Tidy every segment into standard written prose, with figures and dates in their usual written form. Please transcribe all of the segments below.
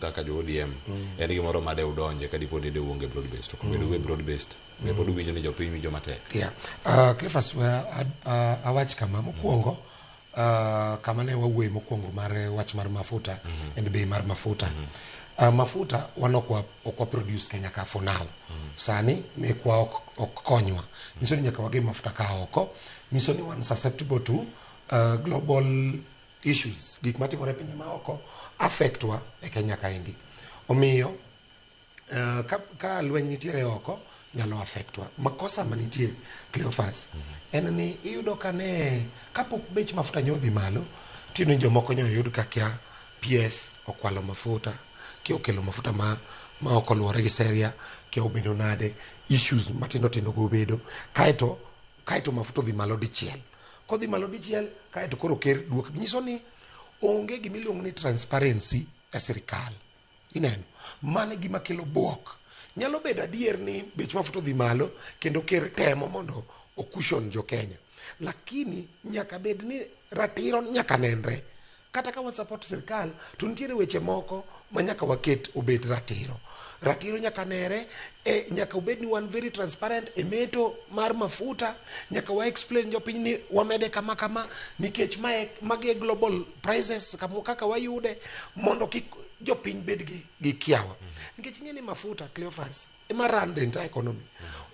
mafuta ka jo ODM en gimoro ma de udonje ka dipo de uonge broad based to bedo we broad based me pod winjo ni jopiny winjo matek. Clifford awach kama mokwongo kama ne wawuoye mokwongo mar wach mar mafuta and bei mar mafuta mafuta okwa produce Kenya ka for now sani mekwa ok konywa niso ni nyaka wage mafuta ka oko niso ni wan susceptible to global issues gik matimore piny ma oko affect wa e Kenya ka indi omiyo ka lweny nitiere oko nyalo affect wa makosa manitie Cleophas en ni iyudo ka ne kapok bech mafuta nyodhi malo tino jomoko nyoyud ka kia PS okwalo mafuta ki okelo mafuta ma oko luwore gi seria ki obedo nade issues matindo go bedo kaito mafuta dhi malo dichiel kodhi malo dichiel kaito koro ker duok nyiso ni onge gimiluongo ni transparency e sirikal ineno mane gima kelo buok nyalo bedo adier ni bech mafuta dhi malo kendo ker temo mondo okushon jo Kenya lakini nyaka bed ni ratiro nyaka nenre kata ka wa support sirikal to nitiere weche moko ma nyaka waket obed ratiro nyaka nere nyaka obed ni one very transparent e meto mar mafuta nyaka wa explain jo piny ni wamede kama nikech mage global prices kaka wayude mondo jo piny bed gi kiawa nikech ng'e ni mafuta Cleophas ema run the entire economy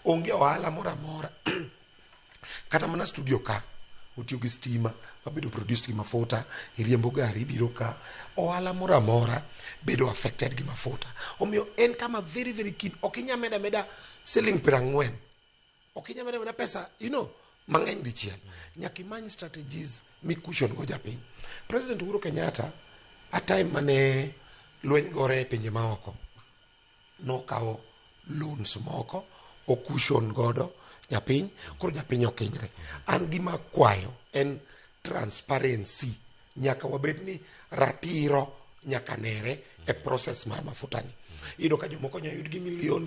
onge ohala moro amora kata mana studio ka utiyo gi stima mabedo produced gi mafuta iriembo gari biro ka ohala moro amora bedo affected gi mafuta omiyo en kama very very keen okinya meda selling $40 okinya meda pesa mang'eny dichiel nyaka imany strategies mikushon go japiny President Uhuru Kenyatta a time mane lweny gore e pinje maoko nokawo loans moko okushon godo japiny koro japiny okinyre an gima kwayo en transparency nyaka wabed ni ratiro nyaka nere e process mar mafuta ni iyudo ka jomoko nyayud gi million